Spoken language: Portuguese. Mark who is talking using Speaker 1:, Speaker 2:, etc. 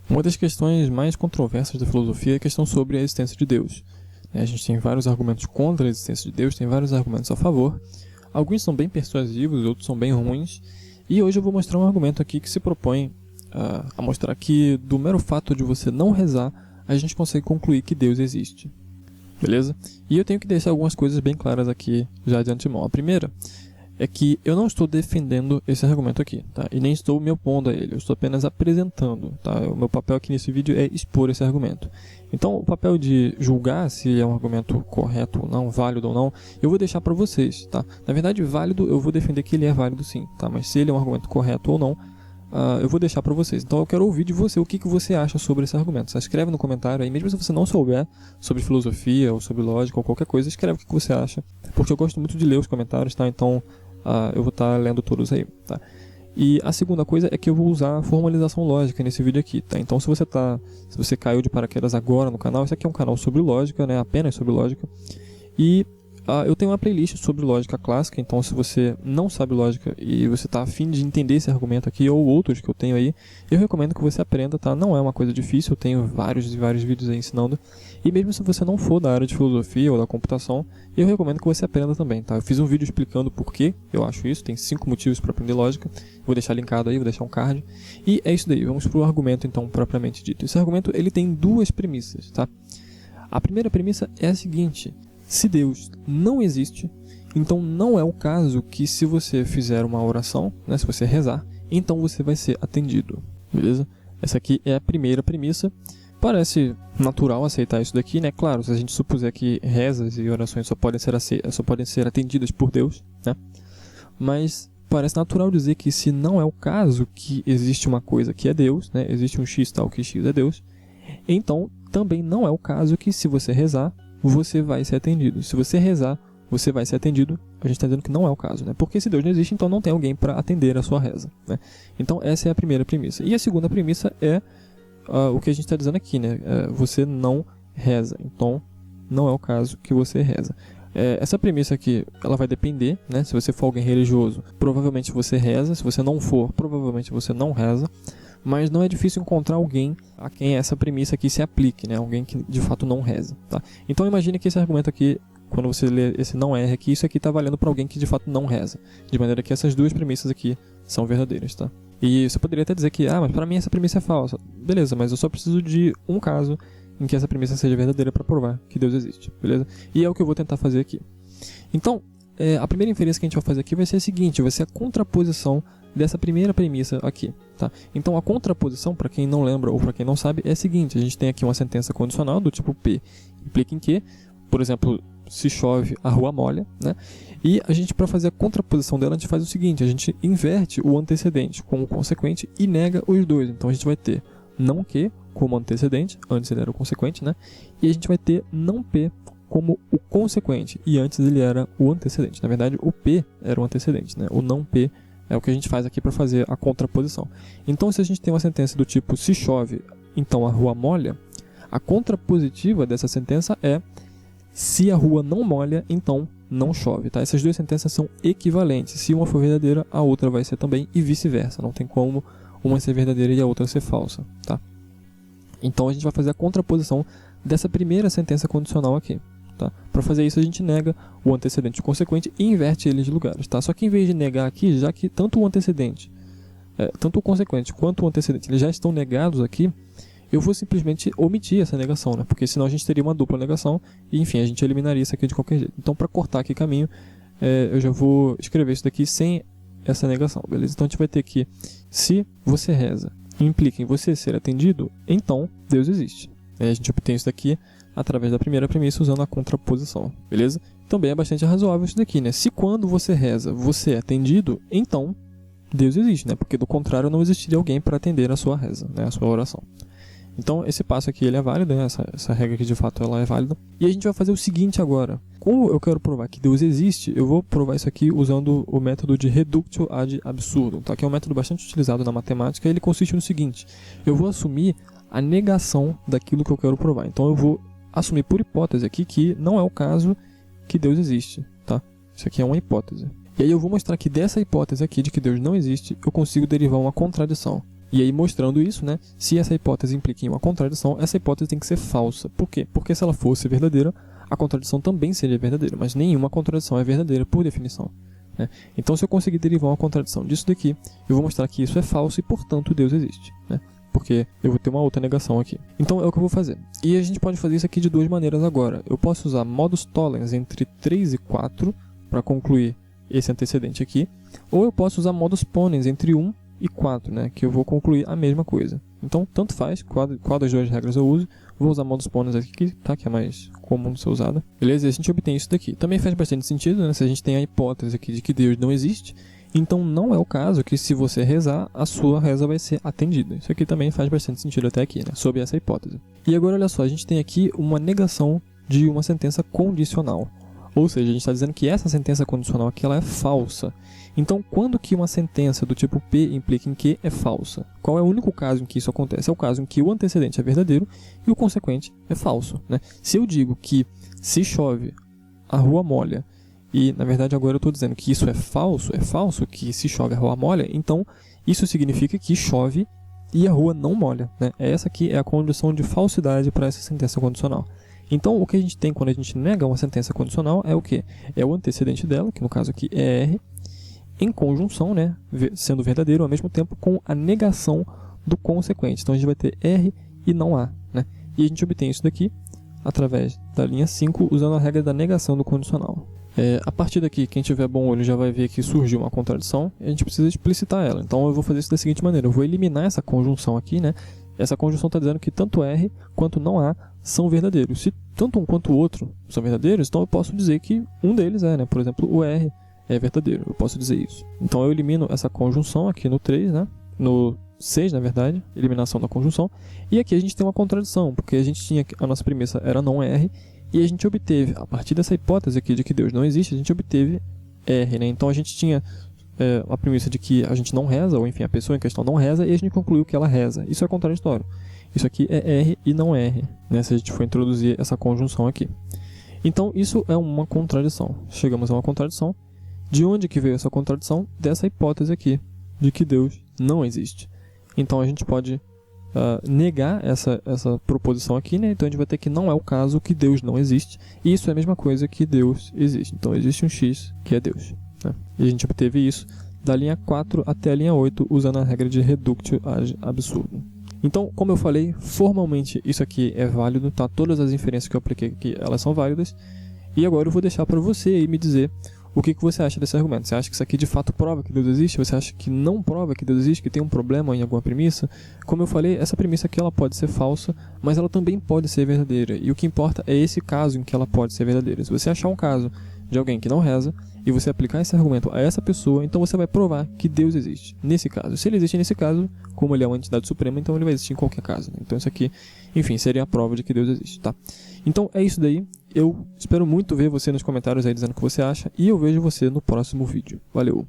Speaker 1: Uma das questões mais controversas da filosofia é a questão sobre a existência de Deus. A gente tem vários argumentos contra a existência de Deus, tem vários argumentos a favor. Alguns são bem persuasivos, outros são bem ruins. E hoje eu vou mostrar um argumento aqui que se propõe a mostrar que do mero fato de você não rezar, a gente consegue concluir que Deus existe. Beleza? E eu tenho que deixar algumas coisas bem claras aqui já de antemão. A primeira é que eu não estou defendendo esse argumento aqui, tá? E nem estou me opondo a ele, eu estou apenas apresentando, tá? O meu papel aqui nesse vídeo é expor esse argumento. Então, o papel de julgar se é um argumento correto ou não, válido ou não, eu vou deixar para vocês, tá? Na verdade, válido, eu vou defender que ele é válido sim, tá? Mas se ele é um argumento correto ou não, eu vou deixar para vocês. Então, eu quero ouvir de você o que você acha sobre esse argumento. Você escreve no comentário aí, mesmo se você não souber sobre filosofia ou sobre lógica ou qualquer coisa, escreve o que você acha, porque eu gosto muito de ler os comentários, tá? Então, eu vou estar lendo todos aí, tá? E a segunda coisa é que eu vou usar formalização lógica nesse vídeo aqui, tá? Então se você caiu de paraquedas agora no canal, esse aqui é um canal sobre lógica, né? Apenas sobre lógica. E eu tenho uma playlist sobre lógica clássica, então se você não sabe lógica e você está afim de entender esse argumento aqui ou outros que eu tenho aí, eu recomendo que você aprenda, tá? Não é uma coisa difícil, eu tenho vários e vários vídeos aí ensinando. E mesmo se você não for da área de filosofia ou da computação, eu recomendo que você aprenda também, tá? Eu fiz um vídeo explicando por que eu acho isso, tem 5 motivos para aprender lógica, vou deixar linkado aí, vou deixar um card. E é isso daí, vamos pro argumento então propriamente dito. Esse argumento ele tem duas premissas, tá? A primeira premissa é a seguinte: se Deus não existe, então não é o caso que se você fizer uma oração, né, se você rezar, então você vai ser atendido, beleza? Essa aqui é a primeira premissa. Parece natural aceitar isso daqui, né? Claro, se a gente supuser que rezas e orações só podem ser atendidas por Deus, né? Mas parece natural dizer que se não é o caso que existe uma coisa que é Deus, né? Existe um X tal que X é Deus, então também não é o caso que se você rezar, você vai ser atendido. Se você rezar, você vai ser atendido. A gente está dizendo que não é o caso, né? Porque se Deus não existe, então não tem alguém para atender a sua reza, né? Então essa é a primeira premissa. E a segunda premissa é o que a gente está dizendo aqui, né? Você não reza, então não é o caso que você reza. Essa premissa aqui, ela vai depender, né? Se você for alguém religioso, provavelmente você reza. Se você não for, provavelmente você não reza. Mas não é difícil encontrar alguém a quem essa premissa aqui se aplique, né? Alguém que de fato não reza, tá? Então imagine que esse argumento aqui, quando você lê esse não erra aqui, isso aqui está valendo para alguém que de fato não reza. De maneira que essas duas premissas aqui são verdadeiras, tá? E você poderia até dizer que, mas para mim essa premissa é falsa. Beleza, mas eu só preciso de um caso em que essa premissa seja verdadeira para provar que Deus existe, beleza? E é o que eu vou tentar fazer aqui. Então, a primeira inferência que a gente vai fazer aqui vai ser a seguinte: vai ser a contraposição dessa primeira premissa aqui, tá? Então a contraposição, para quem não lembra ou para quem não sabe, é a seguinte: a gente tem aqui uma sentença condicional do tipo P implica em que, por exemplo, se chove, a rua molha, né? E a gente, para fazer a contraposição dela, a gente faz o seguinte: a gente inverte o antecedente como consequente e nega os dois. Então a gente vai ter não que como antecedente, antes ele era o consequente, né? E a gente vai ter não P como o consequente, e antes ele era o antecedente. Na verdade, o P era o antecedente, né? O não P é o que a gente faz aqui para fazer a contraposição. Então, se a gente tem uma sentença do tipo se chove, então a rua molha, a contrapositiva dessa sentença é se a rua não molha, então não chove, tá? Essas duas sentenças são equivalentes. Se uma for verdadeira, a outra vai ser também, e vice-versa. Não tem como uma ser verdadeira e a outra ser falsa, tá? Então, a gente vai fazer a contraposição dessa primeira sentença condicional aqui. Tá? Para fazer isso, a gente nega o antecedente e o consequente e inverte eles de lugares. Tá? Só que em vez de negar aqui, já que tanto o antecedente, tanto o consequente quanto o antecedente eles já estão negados aqui, eu vou simplesmente omitir essa negação, né? Porque senão a gente teria uma dupla negação e, enfim, a gente eliminaria isso aqui de qualquer jeito. Então, para cortar aqui caminho, eu já vou escrever isso daqui sem essa negação, beleza? Então, a gente vai ter que, se você reza implica em você ser atendido, então Deus existe. A gente obtém isso daqui através da primeira premissa usando a contraposição, beleza? Também é bastante razoável isso daqui, né? Se quando você reza, você é atendido, então Deus existe, né? Porque do contrário não existiria alguém para atender a sua reza, né? A sua oração. Então esse passo aqui ele é válido, né? Essa regra aqui de fato ela é válida. E a gente vai fazer o seguinte agora. Como eu quero provar que Deus existe, eu vou provar isso aqui usando o método de reductio ad absurdum, tá? Que é um método bastante utilizado na matemática. E ele consiste no seguinte: eu vou assumir a negação daquilo que eu quero provar. Então eu vou assumir por hipótese aqui que não é o caso que Deus existe, tá? Isso aqui é uma hipótese. E aí eu vou mostrar que dessa hipótese aqui de que Deus não existe, eu consigo derivar uma contradição. E aí, mostrando isso, né, se essa hipótese implica em uma contradição, essa hipótese tem que ser falsa. Por quê? Porque se ela fosse verdadeira, a contradição também seria verdadeira, mas nenhuma contradição é verdadeira por definição, né? Então, se eu conseguir derivar uma contradição disso daqui, eu vou mostrar que isso é falso e, portanto, Deus existe, né? Porque eu vou ter uma outra negação aqui. Então, é o que eu vou fazer. E a gente pode fazer isso aqui de duas maneiras agora. Eu posso usar modus tollens entre 3 e 4 para concluir esse antecedente aqui, ou eu posso usar modus ponens entre 1 e 4, né, que eu vou concluir a mesma coisa. Então, tanto faz, qual das duas regras eu uso. Vou usar modus ponens aqui, tá, que é mais comum de ser usada. Beleza? E a gente obtém isso daqui. Também faz bastante sentido, né, se a gente tem a hipótese aqui de que Deus não existe, então não é o caso que se você rezar, a sua reza vai ser atendida. Isso aqui também faz bastante sentido até aqui, né, sob essa hipótese. E agora, olha só, a gente tem aqui uma negação de uma sentença condicional. Ou seja, a gente está dizendo que essa sentença condicional aqui ela é falsa. Então, quando que uma sentença do tipo P implica em Q é falsa? Qual é o único caso em que isso acontece? É o caso em que o antecedente é verdadeiro e o consequente é falso, né? Se eu digo que se chove, a rua molha, e na verdade agora eu estou dizendo que isso é falso que se chove a rua molha, então isso significa que chove e a rua não molha, né? Essa aqui é a condição de falsidade para essa sentença condicional. Então, o que a gente tem quando a gente nega uma sentença condicional é o quê? É o antecedente dela, que no caso aqui é R, em conjunção, né, sendo verdadeiro, ao mesmo tempo com a negação do consequente. Então, a gente vai ter R e não A, né? E a gente obtém isso daqui através da linha 5, usando a regra da negação do condicional. A partir daqui, quem tiver bom olho já vai ver que surgiu uma contradição e a gente precisa explicitar ela. Então, eu vou fazer isso da seguinte maneira. Eu vou eliminar essa conjunção aqui, né? Essa conjunção está dizendo que tanto R quanto não A são verdadeiros. Se tanto um quanto o outro são verdadeiros, então eu posso dizer que um deles é, né? Por exemplo, o R é verdadeiro. Eu posso dizer isso. Então eu elimino essa conjunção aqui no 3, né? No 6, na verdade, eliminação da conjunção. E aqui a gente tem uma contradição, porque a gente tinha, a nossa premissa era não R, e a gente obteve, a partir dessa hipótese aqui de que Deus não existe, a gente obteve R, né? Então a gente tinha a premissa de que a gente não reza, ou enfim, a pessoa em questão não reza, e a gente concluiu que ela reza. Isso é contraditório. Isso aqui é R e não R, né, se a gente for introduzir essa conjunção aqui. Então, isso é uma contradição. Chegamos a uma contradição. De onde que veio essa contradição? Dessa hipótese aqui, de que Deus não existe. Então, a gente pode negar essa proposição aqui, né? Então, a gente vai ter que não é o caso que Deus não existe. E isso é a mesma coisa que Deus existe. Então, existe um X que é Deus, né? E a gente obteve isso da linha 4 até a linha 8, usando a regra de reductio ad absurdum. Então, como eu falei, formalmente isso aqui é válido, tá? Todas as inferências que eu apliquei aqui, elas são válidas. E agora eu vou deixar para você aí me dizer o que você acha desse argumento. Você acha que isso aqui de fato prova que Deus existe? Você acha que não prova que Deus existe, que tem um problema em alguma premissa? Como eu falei, essa premissa aqui ela pode ser falsa, mas ela também pode ser verdadeira. E o que importa é esse caso em que ela pode ser verdadeira. Se você achar um caso de alguém que não reza, e você aplicar esse argumento a essa pessoa, então você vai provar que Deus existe nesse caso. Se ele existe nesse caso, como ele é uma entidade suprema, então ele vai existir em qualquer caso, né? Então isso aqui, enfim, seria a prova de que Deus existe, tá? Então é isso daí. Eu espero muito ver você nos comentários aí dizendo o que você acha, e eu vejo você no próximo vídeo. Valeu!